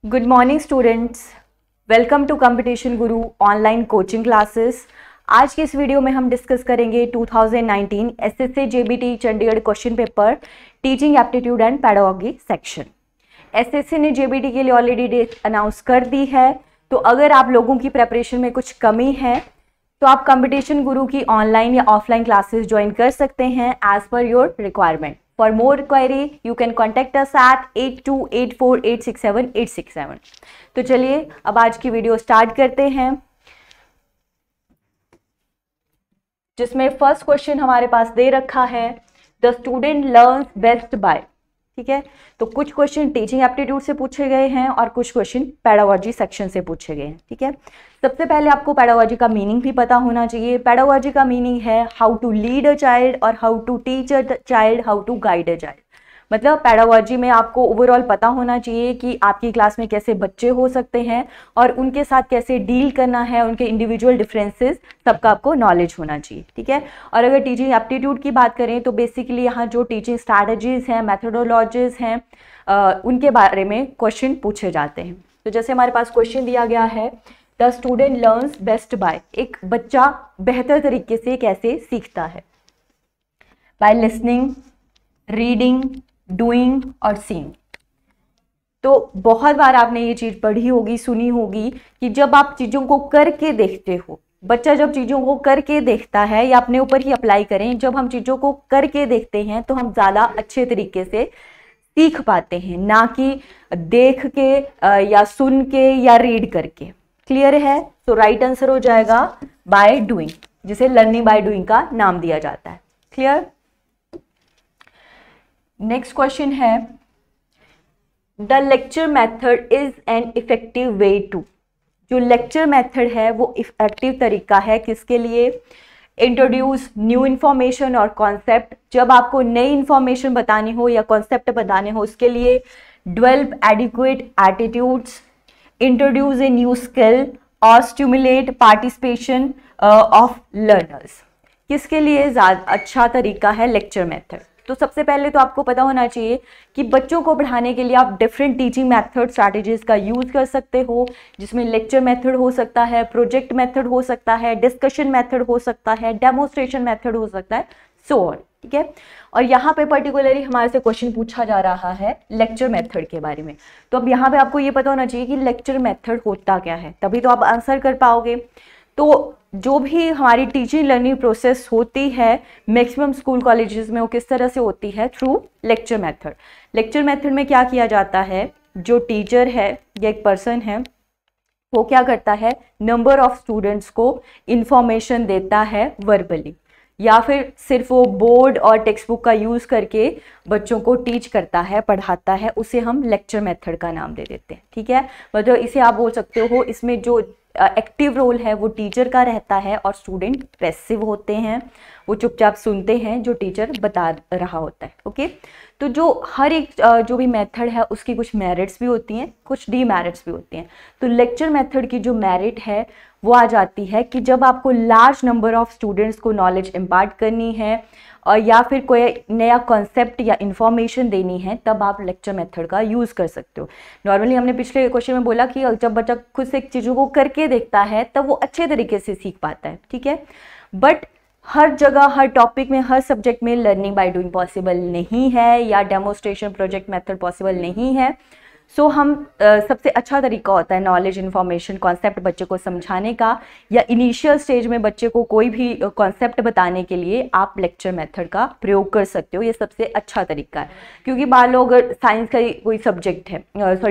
Good morning students, welcome to competition Guru online coaching classes. आज के इस वीडियो में हम डिस्कस करेंगे 2019 SSC JBT Chandigarh question paper teaching aptitude and pedagogy section. SSC ने जेबीटी के लिए ऑलरेडी डेट अनाउंस कर दी है, तो अगर आप लोगों की प्रेपरेशन में कुछ कमी है तो आप कंपटीशन गुरु की ऑनलाइन या ऑफलाइन क्लासेस ज्वाइन कर सकते हैं as per your requirement. For more query, you can contact us at 8284867867। तो चलिए अब आज की वीडियो स्टार्ट करते हैं, जिसमें फर्स्ट क्वेश्चन हमारे पास दे रखा है the student learns best by. ठीक है, तो कुछ क्वेश्चन टीचिंग एप्टीट्यूड से पूछे गए हैं और कुछ क्वेश्चन पेडागॉजी सेक्शन से पूछे गए हैं। ठीक है, सबसे पहले आपको पेडागॉजी का मीनिंग भी पता होना चाहिए। पेडागॉजी का मीनिंग है how to lead a child और how to teach a child, how to guide a child. मतलब पेडागॉजी में आपको ओवरऑल पता होना चाहिए कि आपकी क्लास में कैसे बच्चे हो सकते हैं और उनके साथ कैसे डील करना है, उनके इंडिविजुअल डिफरेंसेस सबका आपको नॉलेज होना चाहिए। ठीक है, और अगर टीचिंग एप्टीट्यूड की बात करें तो बेसिकली यहाँ जो टीचिंग स्ट्रैटेजीज हैं, मैथडोलॉजीज हैं, उनके बारे में क्वेश्चन पूछे जाते हैं। तो जैसे हमारे पास क्वेश्चन दिया गया है the student learns best by, एक बच्चा बेहतर तरीके से कैसे सीखता है? बाय लिसनिंग, रीडिंग, डूइंग और सीइंग। तो बहुत बार आपने ये चीज पढ़ी होगी, सुनी होगी कि जब आप चीजों को करके देखते हो, बच्चा जब चीजों को करके देखता है या अपने ऊपर ही अप्लाई करें, जब हम चीजों को करके देखते हैं तो हम ज्यादा अच्छे तरीके से सीख पाते हैं, ना कि देख के या सुन के या रीड करके। क्लियर है? तो राइट आंसर हो जाएगा बाय डूइंग, जिसे लर्निंग बाय डूइंग का नाम दिया जाता है। क्लियर? नेक्स्ट क्वेश्चन है the lecture method is an effective way to. जो लेक्चर मेथड है वो इफेक्टिव तरीका है किसके लिए? इंट्रोड्यूस न्यू इन्फॉर्मेशन और कॉन्सेप्ट, जब आपको नई इंफॉर्मेशन बतानी हो या कॉन्सेप्ट बताने हो उसके लिए। Develop adequate attitudes, introduce a new skill और स्टिमुलेट पार्टिसिपेशन ऑफ लर्नर्स। किसके लिए अच्छा तरीका है लेक्चर मेथड? तो सबसे पहले तो आपको पता होना चाहिए कि बच्चों को पढ़ाने के लिए आप डिफरेंट टीचिंग मेथड स्ट्रैटेजीज का यूज कर सकते हो, जिसमें लेक्चर मेथड हो सकता है, प्रोजेक्ट मेथड हो सकता है, डिस्कशन मेथड हो सकता है, डेमोन्स्ट्रेशन मेथड हो सकता है, सो ऑन। ठीक है, और यहाँ पे पर्टिकुलरली हमारे से क्वेश्चन पूछा जा रहा है लेक्चर मेथड के बारे में। तो अब यहाँ पे आपको ये पता होना चाहिए कि लेक्चर मेथड होता क्या है, तभी तो आप आंसर कर पाओगे। तो जो भी हमारी टीचिंग लर्निंग प्रोसेस होती है मैक्सिमम स्कूल कॉलेजेस में, वो किस तरह से होती है? Through lecture method. Lecture method में क्या किया जाता है, जो टीचर है या एक पर्सन है वो क्या करता है, नंबर ऑफ स्टूडेंट्स को इंफॉर्मेशन देता है वर्बली, या फिर सिर्फ वो बोर्ड और टेक्स्ट बुक का यूज करके बच्चों को टीच करता है, पढ़ाता है, उसे हम लेक्चर मेथड का नाम दे देते हैं। ठीक है, मतलब इसे आप बोल सकते हो इसमें जो एक्टिव रोल है वो टीचर का रहता है और स्टूडेंट पैसिव होते हैं, वो चुपचाप सुनते हैं जो टीचर बता रहा होता है। ओके, तो जो हर एक जो भी मेथड है उसकी कुछ मेरिट्स भी होती हैं, कुछ डीमेरिट्स भी होती हैं। तो लेक्चर मेथड की जो मेरिट है वो आ जाती है कि जब आपको लार्ज नंबर ऑफ स्टूडेंट्स को नॉलेज इम्पार्ट करनी है और या फिर कोई नया कॉन्सेप्ट या इन्फॉर्मेशन देनी है, तब आप लेक्चर मेथड का यूज़ कर सकते हो। नॉर्मली हमने पिछले क्वेश्चन में बोला कि जब बच्चा खुद से चीज़ों को करके देखता है तब वो अच्छे तरीके से सीख पाता है। ठीक है, बट हर जगह, हर टॉपिक में, हर सब्जेक्ट में लर्निंग बाय डूइंग पॉसिबल नहीं है या डेमोन्स्ट्रेशन प्रोजेक्ट मेथड पॉसिबल नहीं है। सो हम सबसे अच्छा तरीका होता है नॉलेज, इन्फॉर्मेशन, कॉन्सेप्ट बच्चे को समझाने का, या इनिशियल स्टेज में बच्चे को कोई भी कॉन्सेप्ट बताने के लिए आप लेक्चर मेथड का प्रयोग कर सकते हो। ये सबसे अच्छा तरीका है, क्योंकि मान लो अगर साइंस का कोई सब्जेक्ट है,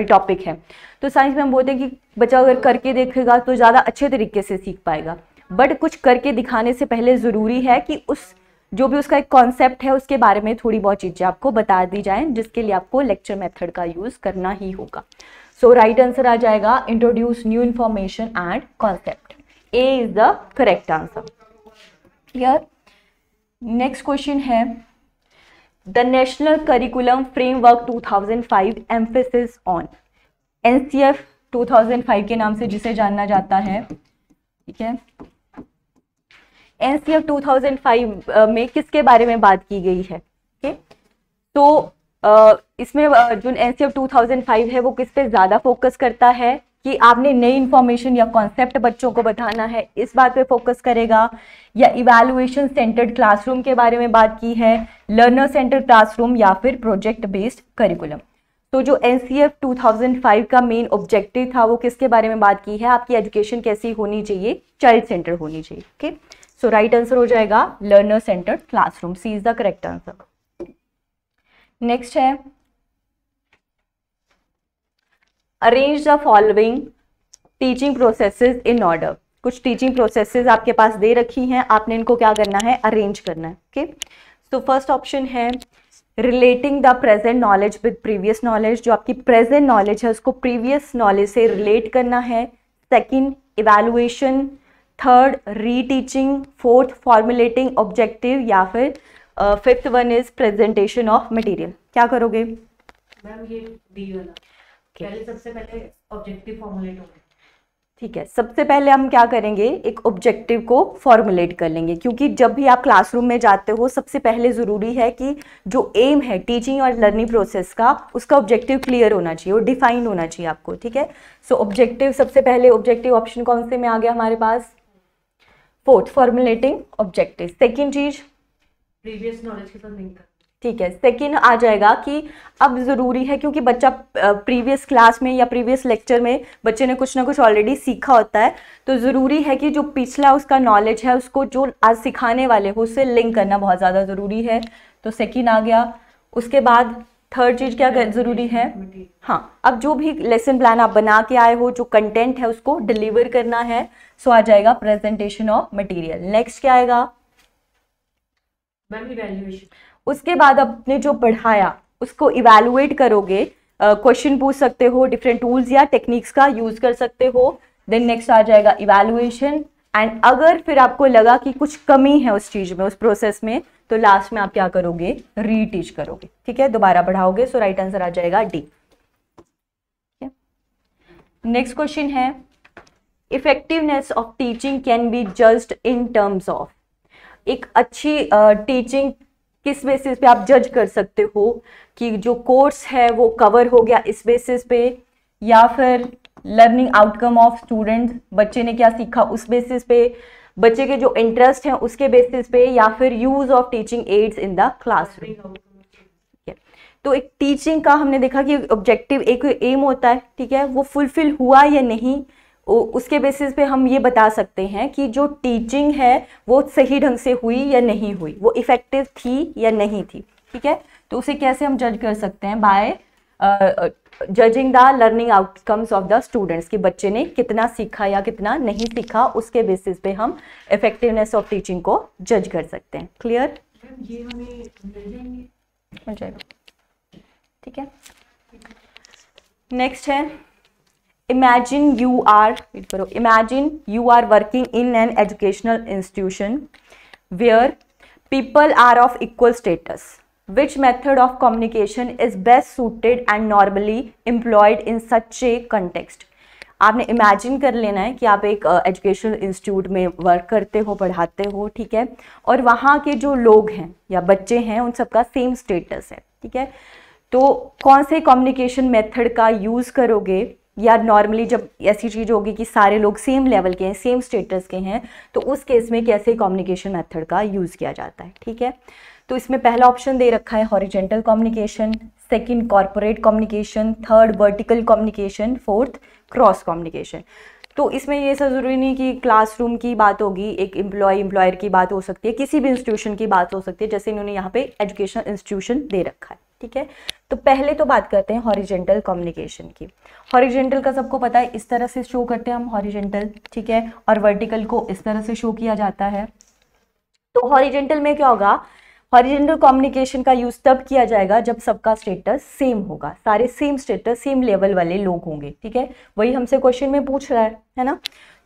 टॉपिक है, तो साइंस में हम बोलते हैं कि बच्चा अगर करके देखेगा तो ज़्यादा अच्छे तरीके से सीख पाएगा। बट कुछ करके दिखाने से पहले ज़रूरी है कि उस जो भी उसका एक कॉन्सेप्ट है उसके बारे में थोड़ी बहुत चीज़ें आपको बता दी जाएं, जिसके लिए आपको लेक्चर मेथड का यूज़ करना ही होगा। सो राइट आंसर आ जाएगा introduce new information and concept. A is the correct answer. Clear? Next question है the national curriculum framework 2005 emphasis on. NCF 2005 के नाम से जिसे जानना जाता है। ठीक है, एनसीएफ 2005 में किसके बारे में बात की गई है? ओके, तो इसमें जो NCF 2005 है वो किस पे ज़्यादा फोकस करता है कि आपने नई इंफॉर्मेशन या कॉन्सेप्ट बच्चों को बताना है, इस बात पे फोकस करेगा, या इवैल्यूएशन सेंटर्ड क्लासरूम के बारे में बात की है, लर्नर सेंटर्ड क्लासरूम, या फिर प्रोजेक्ट बेस्ड करिकुलम। तो जो NCF 2005 का मेन ऑब्जेक्टिव था वो किसके बारे में बात की है, आपकी एजुकेशन कैसी होनी चाहिए, चाइल्ड सेंटर होनी चाहिए। ओके, सो राइट आंसर हो जाएगा learner centred classroom, C is the correct answer. Next है arrange the following teaching processes in order. कुछ टीचिंग प्रोसेसेस आपके पास दे रखी हैं, आपने इनको क्या करना है, अरेंज करना है। ओके, तो फर्स्ट ऑप्शन है relating the present knowledge with previous knowledge, जो आपकी प्रेजेंट नॉलेज है उसको प्रीवियस नॉलेज से रिलेट करना है। Second evaluation, third reteaching, fourth formulating objective, या फिर fifth one is presentation of material. क्या करोगे मैम? ये डी वाला पहले, सबसे पहले ऑब्जेक्टिव फॉर्मुलेट होगा। ठीक है, सबसे पहले हम क्या करेंगे, एक ऑब्जेक्टिव को फॉर्मुलेट कर लेंगे, क्योंकि जब भी आप क्लासरूम में जाते हो सबसे पहले ज़रूरी है कि जो एम है टीचिंग और लर्निंग प्रोसेस का, उसका ऑब्जेक्टिव क्लियर होना चाहिए और डिफाइन होना चाहिए आपको। ठीक है, सो ऑब्जेक्टिव, सबसे पहले ऑब्जेक्टिव ऑप्शन कौन से में आ गया हमारे पास, फोर्थ फॉर्मुलेटिंग ऑब्जेक्टिव। सेकेंड चीज प्रीवियस नॉलेज के साथ लिंक कर। ठीक है, सेकेंड आ जाएगा कि अब ज़रूरी है, क्योंकि बच्चा प्रीवियस क्लास में या प्रीवियस लेक्चर में बच्चे ने कुछ ना कुछ ऑलरेडी सीखा होता है, तो ज़रूरी है कि जो पिछला उसका नॉलेज है उसको जो आज सिखाने वाले हो उससे लिंक करना बहुत ज़्यादा ज़रूरी है। तो सेकेंड आ गया। उसके बाद थर्ड चीज़ क्या ज़रूरी है, हाँ, अब जो भी लेसन प्लान आप बना के आए हो, जो कंटेंट है उसको डिलीवर करना है, सो आ जाएगा प्रेजेंटेशन ऑफ मटेरियल। नेक्स्ट क्या आएगा मैम? इवैल्यूएशन। उसके बाद आपने जो पढ़ाया उसको इवैल्यूएट करोगे, क्वेश्चन पूछ सकते हो, डिफरेंट टूल्स या टेक्निक्स का यूज कर सकते हो। देन नेक्स्ट आ जाएगा इवैल्यूएशन, एंड अगर फिर आपको लगा कि कुछ कमी है उस चीज में, उस प्रोसेस में, तो लास्ट में आप क्या करोगे, रीटीच करोगे। ठीक है, दोबारा पढ़ाओगे। सो राइट आंसर आ जाएगा डी। नेक्स्ट क्वेश्चन है effectiveness of teaching can be judged in terms of. एक अच्छी टीचिंग किस बेसिस पे आप जज कर सकते हो कि जो कोर्स है वो कवर हो गया इस बेसिस पे, या फिर लर्निंग आउटकम ऑफ स्टूडेंट, बच्चे ने क्या सीखा उस बेसिस पे, बच्चे के जो इंटरेस्ट हैं उसके बेसिस पे, या फिर use of teaching ads in the classroom. तो एक टीचिंग का हमने देखा कि ऑब्जेक्टिव, एक एम होता है, ठीक है, वो फुलफिल हुआ या नहीं, उसके बेसिस पे हम ये बता सकते हैं कि जो टीचिंग है वो सही ढंग से हुई या नहीं हुई, वो इफेक्टिव थी या नहीं थी। ठीक है, तो उसे कैसे हम जज कर सकते हैं, by judging the learning outcomes of the students, कि बच्चे ने कितना सीखा या कितना नहीं सीखा, उसके बेसिस पे हम इफेक्टिवनेस ऑफ टीचिंग को जज कर सकते हैं। क्लियर? ये हमें मिल जाएगा। ठीक है, नेक्स्ट है imagine you are working in an educational institution where people are of equal status. Which method of communication is best suited and normally employed in such a context? आपने इमेजिन कर लेना है कि आप एक एजुकेशनल इंस्टीट्यूट में work करते हो, पढ़ाते हो, ठीक है, और वहाँ के जो लोग हैं या बच्चे हैं उन सबका सेम स्टेटस है। ठीक है, तो कौन से कम्युनिकेशन मेथड का यूज़ करोगे, या नॉर्मली जब ऐसी चीज़ होगी कि सारे लोग सेम लेवल के हैं, सेम स्टेटस के हैं, तो उस केस में कैसे कम्युनिकेशन मेथड का यूज़ किया जाता है। ठीक है, तो इसमें पहला ऑप्शन दे रखा है horizontal communication, second corporate communication, third vertical communication, fourth cross communication. तो इसमें ये सब ज़रूरी नहीं कि क्लासरूम की बात होगी, एक एम्प्लॉयर की बात हो सकती है, किसी भी इंस्टीट्यूशन की बात हो सकती है, जैसे इन्होंने यहाँ पे एजुकेशनल इंस्टीट्यूशन दे रखा है। ठीक है, तो पहले तो बात करते हैं हॉरिजेंटल कम्युनिकेशन की। हॉरिजेंटल का सबको पता है, इस तरह से शो करते हैं हम हॉरिजेंटल, ठीक है, और वर्टिकल को इस तरह से शो किया जाता है। तो हॉरिजेंटल में क्या होगा, हॉरिजेंटल कम्युनिकेशन का यूज तब किया जाएगा जब सबका स्टेटस सेम होगा, सारे सेम स्टेटस, सेम लेवल वाले लोग होंगे। ठीक है, वही हमसे क्वेश्चन में पूछ रहा है ना,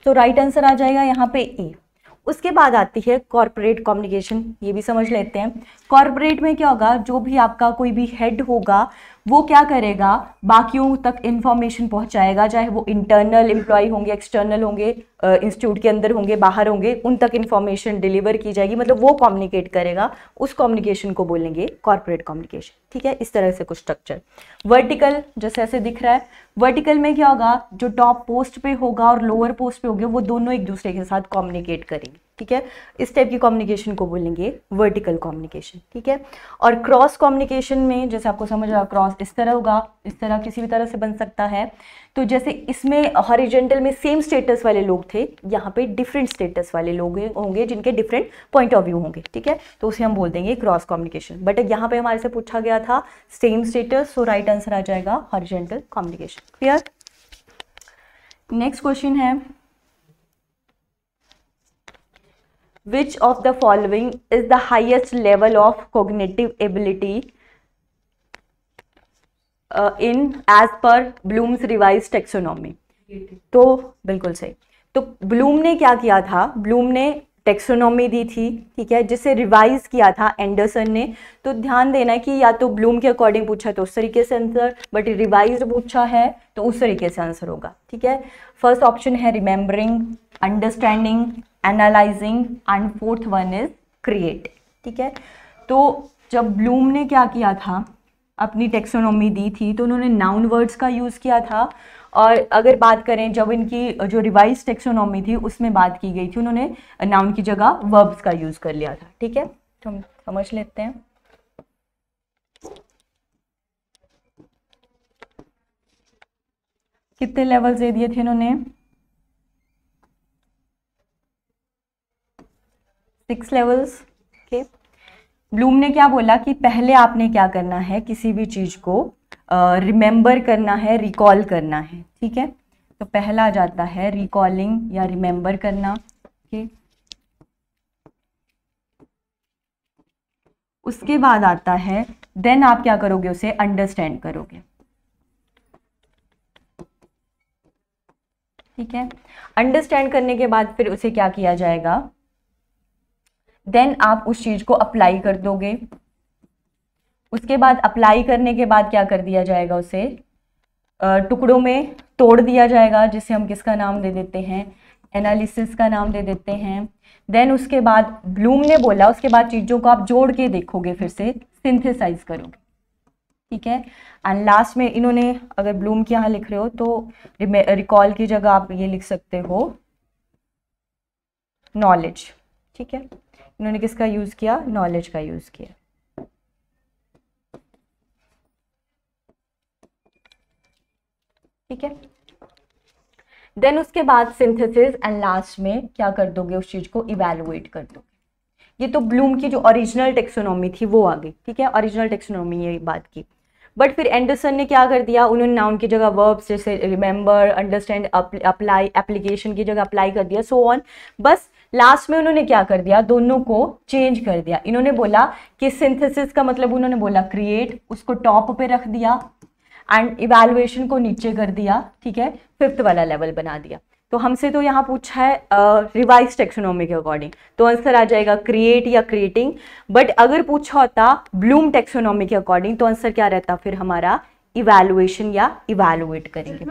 तो राइट आंसर आ जाएगा यहाँ पे ए। उसके बाद आती है कॉर्पोरेट कम्युनिकेशन, ये भी समझ लेते हैं। कॉर्पोरेट में क्या होगा, जो भी आपका कोई भी हेड होगा वो क्या करेगा, बाकियों तक इंफॉर्मेशन पहुंचाएगा, चाहे वो इंटरनल एम्प्लॉय होंगे, एक्सटर्नल होंगे, इंस्टीट्यूट के अंदर होंगे, बाहर होंगे, उन तक इंफॉर्मेशन डिलीवर की जाएगी, मतलब वो कम्युनिकेट करेगा, उस कम्युनिकेशन को बोलेंगे कॉर्पोरेट कम्युनिकेशन। ठीक है, इस तरह से कुछ स्ट्रक्चर। वर्टिकल जैसे ऐसे दिख रहा है, वर्टिकल में क्या होगा, जो टॉप पोस्ट पे होगा और लोअर पोस्ट पे होगा वो दोनों एक दूसरे के साथ कम्युनिकेट करेंगे। ठीक है, इस टाइप की कम्युनिकेशन को बोलेंगे वर्टिकल कम्युनिकेशन। ठीक है, और क्रॉस कम्युनिकेशन में जैसे आपको समझ रहा, क्रॉस इस तरह होगा, इस तरह किसी भी तरह से बन सकता है। तो जैसे इसमें हॉरिजॉन्टल में सेम स्टेटस वाले लोग थे, यहाँ पे डिफरेंट स्टेटस वाले लोग होंगे जिनके डिफरेंट पॉइंट ऑफ व्यू होंगे। ठीक है, तो उसे हम बोल देंगे क्रॉस कम्युनिकेशन। बट यहाँ पे हमारे से पूछा गया था सेम स्टेटस, सो राइट आंसर आ जाएगा horizontal communication. Clear. Next question है, which of the following is the highest level of cognitive ability in as per Bloom's revised taxonomy? तो बिल्कुल सही। तो ब्लूम ने क्या किया था, ब्लूम ने टेक्सोनॉमी दी थी, ठीक है, जिसे रिवाइज किया था एंडरसन ने। तो ध्यान देना है कि या तो ब्लूम के अकॉर्डिंग पूछा है तो उस तरीके से आंसर, बट रिवाइज पूछा है तो उस तरीके से आंसर होगा। ठीक है, फर्स्ट ऑप्शन है remembering, understanding, analysing and fourth one is create. ठीक है, तो जब ब्लूम ने क्या किया था, अपनी टेक्सोनॉमी दी थी, तो उन्होंने नाउन वर्ड्स का यूज़ किया था। और अगर बात करें जब इनकी जो रिवाइज टेक्सोनॉमी थी उसमें बात की गई थी, उन्होंने नाउन की जगह वर्ब्स का यूज़ कर लिया था। ठीक है, तो हम समझ लेते हैं। कितने लेवल्स दे दिए थे इन्होंने, 6 लेवल्स के। ब्लूम ने क्या बोला कि पहले आपने क्या करना है, किसी भी चीज को रिमेंबर करना है, रिकॉल करना है। ठीक है, तो पहला आ जाता है रिकॉलिंग या रिमेंबर करना। ठीक, उसके बाद आता है देन आप क्या करोगे, उसे अंडरस्टैंड करोगे। ठीक है, अंडरस्टैंड करने के बाद फिर उसे क्या किया जाएगा, देन आप उस चीज को अप्लाई कर दोगे। उसके बाद अप्लाई करने के बाद क्या कर दिया जाएगा, उसे टुकड़ों में तोड़ दिया जाएगा, जिसे हम किसका नाम दे देते हैं, एनालिसिस का नाम दे देते हैं। देन उसके बाद ब्लूम ने बोला उसके बाद चीज़ों को आप जोड़ के देखोगे, फिर से सिंथेसाइज करोगे। ठीक है, एंड लास्ट में इन्होंने, अगर ब्लूम के यहाँ लिख रहे हो तो रिकॉल की जगह आप ये लिख सकते हो नॉलेज। ठीक है, इन्होंने किसका यूज़ किया, नॉलेज का यूज़ किया। ठीक है, देन उसके बाद सिंथेसिस एंड लास्ट में क्या कर दोगे, उस चीज को इवैल्यूएट कर दोगे। ये तो ब्लूम की जो ओरिजिनल टेक्सोनॉमी थी वो आ गई। ठीक है, ओरिजिनल टेक्सोनॉमी ये बात की। बट फिर एंडरसन ने क्या कर दिया, उन्होंने नाउन की जगह वर्ब्स जैसे रिमेंबर, अंडरस्टैंड, अप्लाई, एप्लीकेशन की जगह अप्लाई कर दिया, सो ऑन। बस लास्ट में उन्होंने क्या कर दिया, दोनों को चेंज कर दिया। इन्होंने बोला कि सिंथेसिस का मतलब उन्होंने बोला क्रिएट, उसको टॉप पे रख दिया, एंड इवैल्यूएशन को नीचे कर दिया। ठीक है, 5th वाला लेवल बना दिया। तो हमसे तो यहाँ पूछा है रिवाइज टेक्सोनॉमी के अकॉर्डिंग, तो आंसर आ जाएगा क्रिएट या क्रिएटिंग। बट अगर पूछा होता ब्लूम टेक्सोनॉमी के अकॉर्डिंग तो आंसर क्या रहता फिर हमारा, इवैल्यूएशन या इवैल्यूएट करेंगे।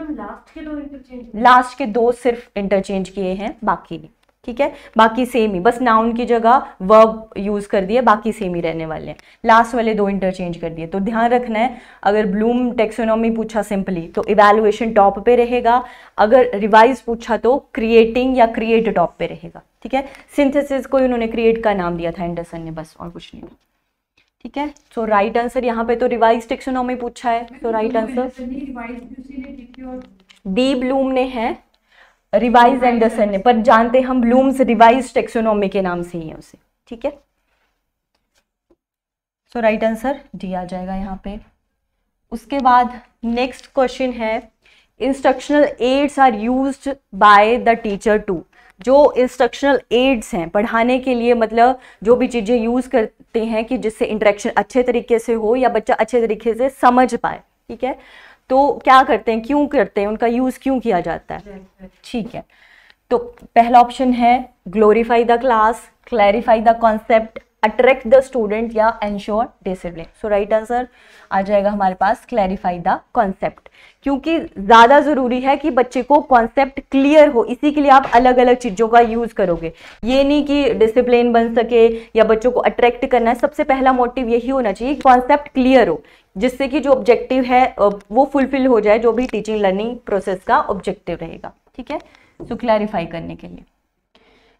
लास्ट के 2 सिर्फ इंटरचेंज किए हैं, बाकी नहीं। ठीक है, बाकी सेम ही, बस नाउन की जगह वर्ब यूज कर दिए, बाकी सेम ही रहने वाले हैं। लास्ट वाले 2 इंटरचेंज कर दिए। तो ध्यान रखना है, अगर ब्लूम टेक्सोनॉमी पूछा सिंपली तो इवैल्यूएशन टॉप पे रहेगा, अगर रिवाइज पूछा तो क्रिएटिंग या क्रिएट टॉप पे रहेगा। ठीक है, सिंथेसिस को उन्होंने क्रिएट का नाम दिया था एंडरसन ने, बस और कुछ नहीं था। ठीक है, सो राइट आंसर यहाँ पे तो रिवाइज टेक्सोनॉमी पूछा है, तो राइट आंसर डी ब्लूम ने है, रिवाइज एंडरसन ने, पर जानते हम ब्लूम्स रिवाइज टेक्सोनॉमी के नाम से ही है उसे। ठीक है, सो राइट आंसर डी आ जाएगा यहाँ पे। उसके बाद नेक्स्ट क्वेश्चन है, instructional aids are used by the teacher to. जो इंस्ट्रक्शनल एड्स हैं पढ़ाने के लिए, मतलब जो भी चीज़ें यूज़ करते हैं कि जिससे इंटरेक्शन अच्छे तरीके से हो या बच्चा अच्छे तरीके से समझ पाए। ठीक है, तो क्या करते हैं, क्यों करते हैं, उनका यूज़ क्यों किया जाता है। ठीक है, तो पहला ऑप्शन है glorify the class, clarify the concept, attract the student या एंश्योर डिसिप्लिन। सो राइट आंसर आ जाएगा हमारे पास क्लैरिफाई द कॉन्सेप्ट, क्योंकि ज़्यादा ज़रूरी है कि बच्चे को कॉन्सेप्ट क्लियर हो, इसी के लिए आप अलग अलग चीज़ों का यूज़ करोगे। ये नहीं कि डिसिप्लिन बन सके या बच्चों को अट्रैक्ट करना है, सबसे पहला मोटिव यही होना चाहिए कि कॉन्सेप्ट क्लियर हो, जिससे कि जो ऑब्जेक्टिव है वो फुलफिल हो जाए, जो भी टीचिंग लर्निंग प्रोसेस का ऑब्जेक्टिव रहेगा। ठीक है, सो क्लैरिफाई करने के लिए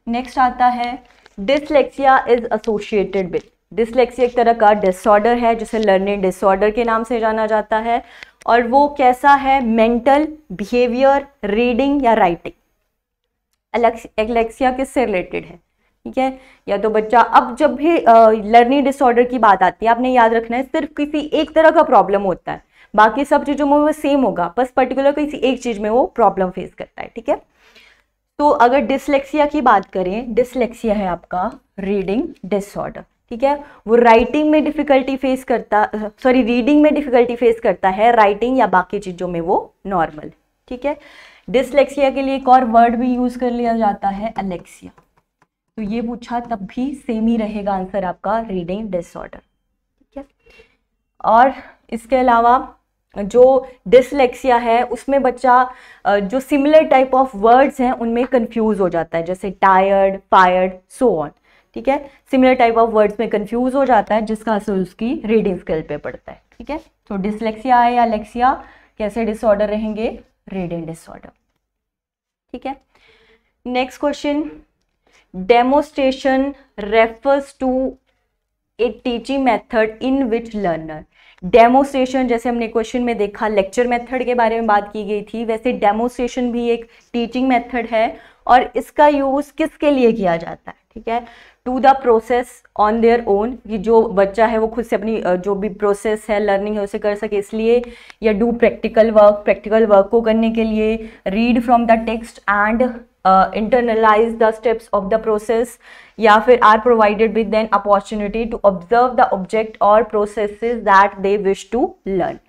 नेक्स्ट आता है dyslexia is associated with. Dyslexia एक तरह का डिसऑर्डर है जिसे लर्निंग डिसऑर्डर के नाम से जाना जाता है, और वो कैसा है? मेंटल, बिहेवियर, रीडिंग या राइटिंग। एलेक्सिया किससे रिलेटेड है? ठीक है, या तो बच्चा, अब जब भी लर्निंग डिसऑर्डर की बात आती है आपने याद रखना है सिर्फ किसी एक तरह का प्रॉब्लम होता है, बाकी सब चीज़ों में वो सेम होगा, बस पर्टिकुलर किसी एक चीज़ में वो प्रॉब्लम फेस करता है। ठीक है, तो अगर डिसलेक्सिया की बात करें, डिसलेक्सिया है आपका रीडिंग डिसऑर्डर। ठीक है, वो राइटिंग में डिफिकल्टी फेस करता, सॉरी रीडिंग में डिफिकल्टी फेस करता है, राइटिंग या बाकी चीज़ों में वो नॉर्मल। ठीक है, डिसलेक्सिया के लिए एक और वर्ड भी यूज कर लिया जाता है, एलेक्सिया। तो ये पूछा तब भी सेम ही रहेगा आंसर आपका, रीडिंग डिसऑर्डर। ठीक है, और इसके अलावा जो डिसलेक्सिया है उसमें बच्चा जो सिमिलर टाइप ऑफ वर्ड्स हैं उनमें कंफ्यूज हो जाता है, जैसे टायर्ड, फायर्ड, सो ऑन। ठीक है, सिमिलर टाइप ऑफ वर्ड्स में कंफ्यूज हो जाता है, जिसका असर उसकी रीडिंग स्किल पे पड़ता है। ठीक है, तो डिसलेक्सिया है या लेक्सिया कैसे डिसऑर्डर रहेंगे? Reading disorder. ठीक है, next question, demonstration refers to a teaching method in which learner. Demonstration, जैसे हमने क्वेश्चन में देखा लेक्चर मेथड के बारे में बात की गई थी, वैसे डेमोस्ट्रेशन भी एक टीचिंग मेथड है, और इसका यूज किसके लिए किया जाता है? ठीक है, to the process on their own, कि जो बच्चा है वो खुद से अपनी जो भी प्रोसेस है लर्निंग है उसे कर सके इसलिए, या do practical work, practical work को करने के लिए, read from the text and internalize the steps of the process, या फिर are provided with an opportunity to observe the object or processes that they wish to learn।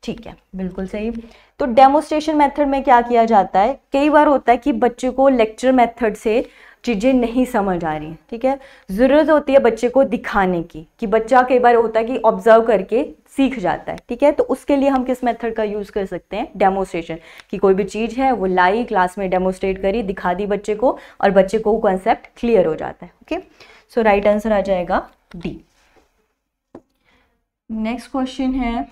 ठीक है, बिल्कुल सही। तो डेमोस्ट्रेशन मेथड में क्या किया जाता है? कई बार होता है कि बच्चे को लेक्चर मेथड से चीज़ें नहीं समझ आ रही हैं। ठीक है, ज़रूरत होती है बच्चे को दिखाने की, कि बच्चा कई बार होता है कि ऑब्जर्व करके सीख जाता है। ठीक है, तो उसके लिए हम किस मेथड का यूज़ कर सकते हैं? डेमोस्ट्रेशन, कि कोई भी चीज़ है वो लाई, क्लास में डेमोस्ट्रेट करी, दिखा दी बच्चे को, और बच्चे को कॉन्सेप्ट क्लियर हो जाता है। ओके, सो राइट आंसर आ जाएगा डी। नेक्स्ट क्वेश्चन है,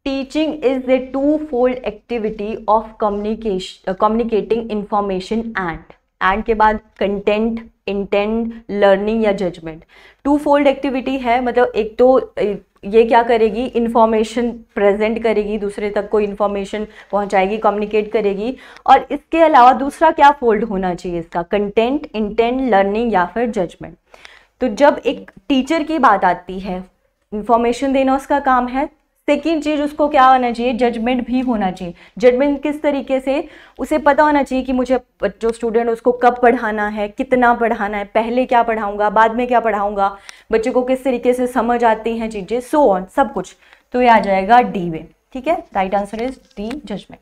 teaching is a two fold activity of communicating information and के बाद कंटेंट, इंटेंट, लर्निंग या जजमेंट। टू फोल्ड एक्टिविटी है, मतलब एक तो ये क्या करेगी? इंफॉर्मेशन प्रेजेंट करेगी, दूसरे तक कोई इंफॉर्मेशन पहुंचाएगी, कम्युनिकेट करेगी, और इसके अलावा दूसरा क्या फोल्ड होना चाहिए इसका? कंटेंट, इंटेंट, लर्निंग या फिर जजमेंट। तो जब एक टीचर की बात आती है, इंफॉर्मेशन देना उसका काम है, सेकेंड चीज उसको क्या होना चाहिए? जजमेंट भी होना चाहिए। जजमेंट किस तरीके से? उसे पता होना चाहिए कि मुझे जो स्टूडेंट उसको कब पढ़ाना है, कितना पढ़ाना है, पहले क्या पढ़ाऊंगा, बाद में क्या पढ़ाऊंगा, बच्चे को किस तरीके से समझ आती हैं चीजें, सो ऑन, सब कुछ। तो ये आ जाएगा डी में। ठीक है, right answer is D, judgement.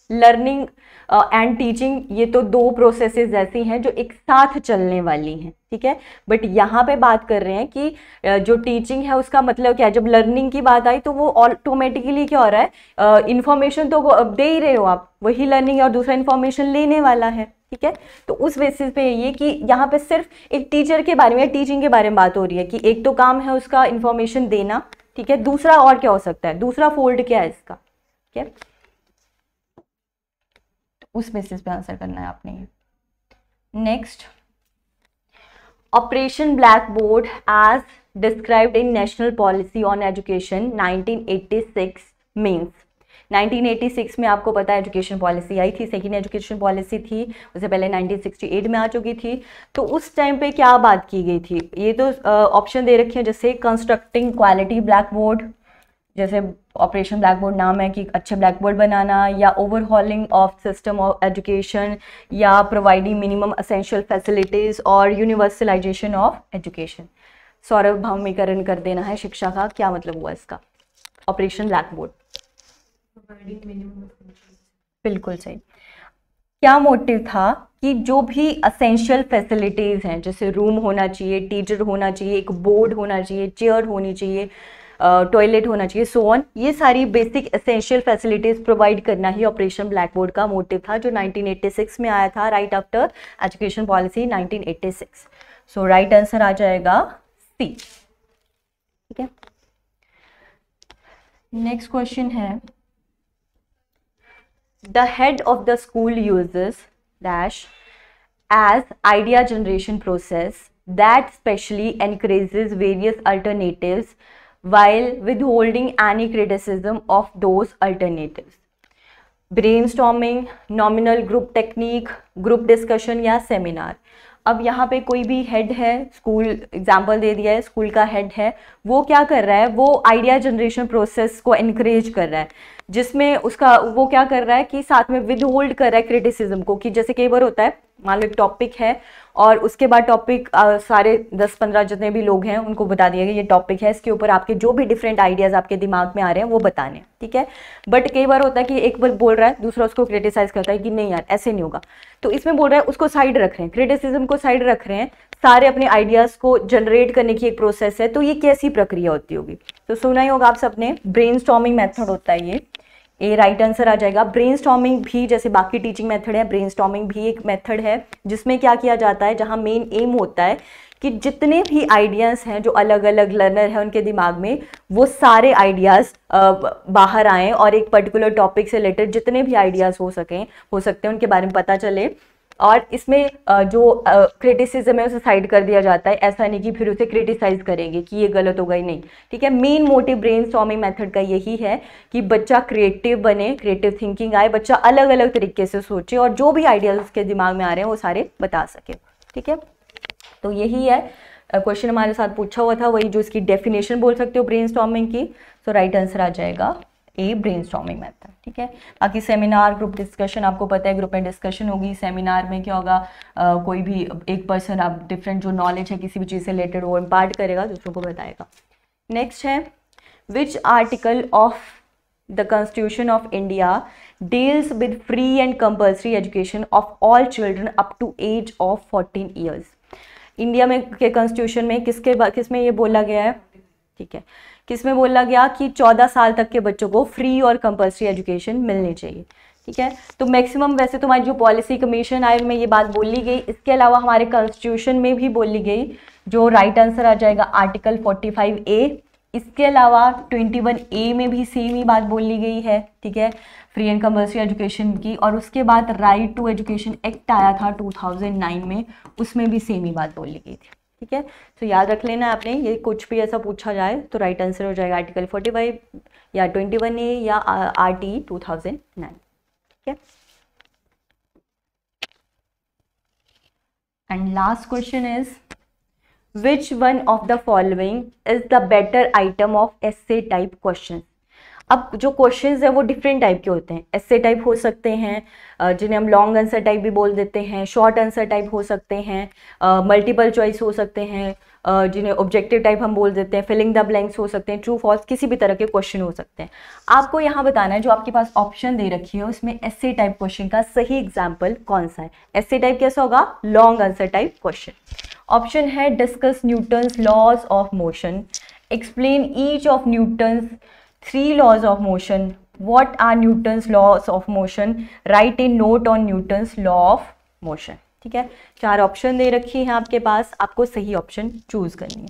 Learning and teaching, ये तो दो प्रोसेसेस ऐसी हैं जो एक साथ चलने वाली हैं। ठीक है, बट यहाँ पे बात कर रहे हैं कि जो टीचिंग है उसका मतलब क्या है? जब लर्निंग की बात आई तो वो ऑटोमेटिकली क्या हो रहा है? इंफॉर्मेशन तो अब दे ही रहे हो आप, वही लर्निंग और दूसरा इंफॉर्मेशन लेने वाला है। ठीक है, तो उस बेसिस पे ये कि यहाँ पे सिर्फ एक टीचर के बारे में, टीचिंग के बारे में बात हो रही है कि एक तो काम है उसका इंफॉर्मेशन देना। ठीक है, दूसरा और क्या हो सकता है? दूसरा फोल्ड क्या है इसका? ठीक है, उस बेसिस पे आंसर करना है आपने। Next, operation blackboard as described in National Policy on Education 1986 means. 1986 में आपको पता है एजुकेशन पॉलिसी आई थी, सेकेंड एजुकेशन पॉलिसी थी, उससे पहले 1968 में आ चुकी थी। तो उस टाइम पे क्या बात की गई थी? ये तो ऑप्शन दे रखे हैं, जैसे कंस्ट्रक्टिंग क्वालिटी ब्लैक बोर्ड, जैसे ऑपरेशन ब्लैक बोर्ड नाम है कि अच्छे ब्लैक बोर्ड बनाना, या overhauling of system of education, या प्रोवाइडिंग मिनिमम असेंशियल फैसिलिटीज, और यूनिवर्सलाइजेशन ऑफ एजुकेशन। सार्वभौमिकरण कर देना है शिक्षा का, क्या मतलब हुआ इसका? Operation black board. बिल्कुल सही। क्या मोटिव था कि जो भी असेंशियल फैसिलिटीज़ हैं, जैसे रूम होना चाहिए, टीचर होना चाहिए, एक बोर्ड होना चाहिए, चेयर होनी चाहिए, टॉयलेट होना चाहिए, सो ऑन, ये सारी बेसिक एसेंशियल फैसिलिटीज़ प्रोवाइड करना ही ऑपरेशन ब्लैक बोर्ड का मोटिव था, जो 1986 में आया था, राइट आफ्टर एजुकेशन पॉलिसी 1986। सो राइट आंसर आ जाएगा सी। ठीक है, नेक्स्ट क्वेश्चन है, the head of the school uses dash as idea generation process that specially encourages various alternatives while withholding any criticism of those alternatives. Brainstorming, nominal group technique, group discussion या seminar. अब यहाँ पे कोई भी head है, school example दे दिया है, school का हेड है, वो क्या कर रहा है, वो आइडिया जनरेशन प्रोसेस को इनक्रेज कर रहा है, जिसमें उसका वो क्या कर रहा है कि साथ में विद होल्ड कर रहा है क्रिटिसिज्म को, कि जैसे कई बार होता है, मान लो एक टॉपिक है और उसके बाद टॉपिक सारे 10-15 जितने भी लोग हैं उनको बता दिया गया ये टॉपिक है, इसके ऊपर आपके जो भी डिफरेंट आइडियाज आपके दिमाग में आ रहे हैं वो बताने हैं। ठीक है, बट कई बार होता है कि एक बार बोल रहा है, दूसरा उसको क्रिटिसाइज करता है कि नहीं यार ऐसे नहीं होगा, तो इसमें बोल रहा है उसको साइड रख रहे हैं, क्रिटिसिज्म को साइड रख रहे हैं, सारे अपने आइडियाज को जनरेट करने की एक प्रोसेस है। तो ये कैसी प्रक्रिया होती होगी, तो सुना ही होगा आप सबने, ब्रेनस्टॉर्मिंग मेथड होता है ये, ए राइट आंसर आ जाएगा। ब्रेनस्टॉर्मिंग भी जैसे बाकी टीचिंग मेथड है, ब्रेनस्टॉर्मिंग भी एक मेथड है जिसमें क्या किया जाता है, जहां मेन एम होता है कि जितने भी आइडियाज़ हैं जो अलग अलग लर्नर है उनके दिमाग में, वो सारे आइडियाज़ बाहर आएँ और एक पर्टिकुलर टॉपिक से रिलेटेड जितने भी आइडियाज़ हो सकते हैं उनके बारे में पता चले, और इसमें जो क्रिटिसिज्म है उसे साइड कर दिया जाता है। ऐसा नहीं कि फिर उसे क्रिटिसाइज करेंगे कि ये गलत होगा ही, नहीं। ठीक है, मेन मोटिव ब्रेनस्टॉर्मिंग मेथड का यही है कि बच्चा क्रिएटिव बने, क्रिएटिव थिंकिंग आए, बच्चा अलग अलग तरीके से सोचे और जो भी आइडियाज उसके दिमाग में आ रहे हैं वो सारे बता सके। ठीक है, तो यही है क्वेश्चन हमारे साथ पूछा हुआ था, वही जो इसकी डेफिनेशन बोल सकते हो ब्रेनस्टॉर्मिंग की। सो राइट आंसर आ जाएगा ए, ब्रेनस्टॉर्मिंग मेथड। ठीक है, बाकी सेमिनार, ग्रुप डिस्कशन आपको पता है, ग्रुप में डिस्कशन होगी, सेमिनार में क्या होगा, कोई भी एक पर्सन आप डिफरेंट जो नॉलेज है किसी भी चीज़ से रिलेटेड वो इम्पार्ट करेगा, दूसरों को बताएगा। नेक्स्ट है, which article of the Constitution of India deals with free and compulsory education of all children up to age of 14 years. India में के कॉन्स्टिट्यूशन में किसमें ये बोला गया है, ठीक है, किसमें बोला गया कि 14 साल तक के बच्चों को फ्री और कंपल्सरी एजुकेशन मिलनी चाहिए। ठीक है, तो मैक्सिमम वैसे तो हमारी जो पॉलिसी कमीशन आए में ये बात बोली गई, इसके अलावा हमारे कॉन्स्टिट्यूशन में भी बोली गई, जो राइट आंसर आ जाएगा आर्टिकल 45A। इसके अलावा 21A में भी सेम ही बात बोली गई है। ठीक है, फ्री एंड कंपल्सरी एजुकेशन की, और उसके बाद राइट टू एजुकेशन एक्ट आया था 2009 में, उसमें भी सेम ही बात बोली गई थी। ठीक है, तो याद रख लेना आपने, ये कुछ भी ऐसा पूछा जाए तो राइट आंसर हो जाएगा आर्टिकल 45 या 21A या RT 2009। ठीक है, and last question is, which one of the following is the better item of essay type question. अब जो क्वेश्चंस है वो डिफरेंट टाइप के होते हैं, एस्से टाइप हो सकते हैं जिन्हें हम लॉन्ग आंसर टाइप भी बोल देते हैं, शॉर्ट आंसर टाइप हो सकते हैं, मल्टीपल चॉइस हो सकते हैं, जिन्हें ऑब्जेक्टिव टाइप हम बोल देते हैं, फिलिंग द ब्लैंक्स हो सकते हैं, ट्रू फॉल्स, किसी भी तरह के क्वेश्चन हो सकते हैं। आपको यहाँ बताना है जो आपके पास ऑप्शन दे रखी है उसमें एस्से टाइप क्वेश्चन का सही एग्जाम्पल कौन सा है। एस्से टाइप कैसा होगा, long answer type question. Option है, discuss Newton's laws of motion, explain each of Newton's 3 laws of motion, what are Newton's laws of motion, write a note on Newton's law of motion। ठीक है, 4 option दे रखी हैं आपके पास, आपको सही option choose करनी है।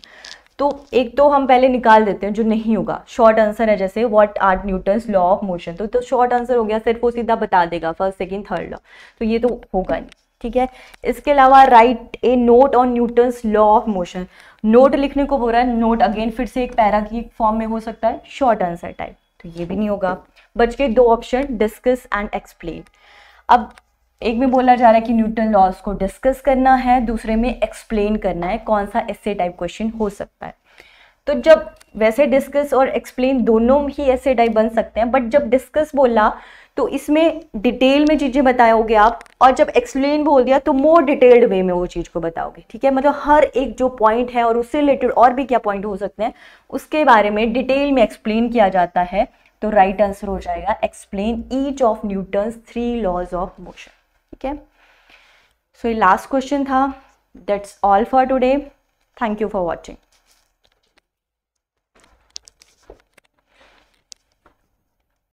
तो एक तो हम पहले निकाल देते हैं जो नहीं होगा, शॉर्ट आंसर है जैसे what are Newton's law of motion, तो शॉर्ट आंसर हो गया, सिर्फ वो सीधा बता देगा फर्स्ट सेकंड थर्ड लॉ, तो ये तो होगा नहीं। ठीक है, इसके अलावा right A note on Newton's law of motion, note लिखने को बोल रहा है, नोट अगेन फिर से एक पैरा की फॉर्म में हो सकता है, शॉर्ट आंसर टाइप, तो ये भी नहीं होगा। बच के 2 ऑप्शन, डिस्कस एंड एक्सप्लेन। अब एक में बोला जा रहा है कि न्यूटन लॉज को डिस्कस करना है, दूसरे में एक्सप्लेन करना है, कौन सा एस्से टाइप क्वेश्चन हो सकता है। तो जब वैसे डिस्कस और एक्सप्लेन दोनों ही एस्से टाइप बन सकते हैं, बट जब डिस्कस बोला तो इसमें डिटेल में चीज़ें बताओगे आप, और जब एक्सप्लेन बोल दिया तो मोर डिटेल्ड वे में वो चीज़ को बताओगे। ठीक है, मतलब हर एक जो पॉइंट है और उससे रिलेटेड और भी क्या पॉइंट हो सकते हैं उसके बारे में डिटेल में एक्सप्लेन किया जाता है। तो राइट आंसर हो जाएगा explain each of Newton's 3 laws of motion. ठीक है, सो ये लास्ट क्वेश्चन था. That's all for today. Thank you for watching.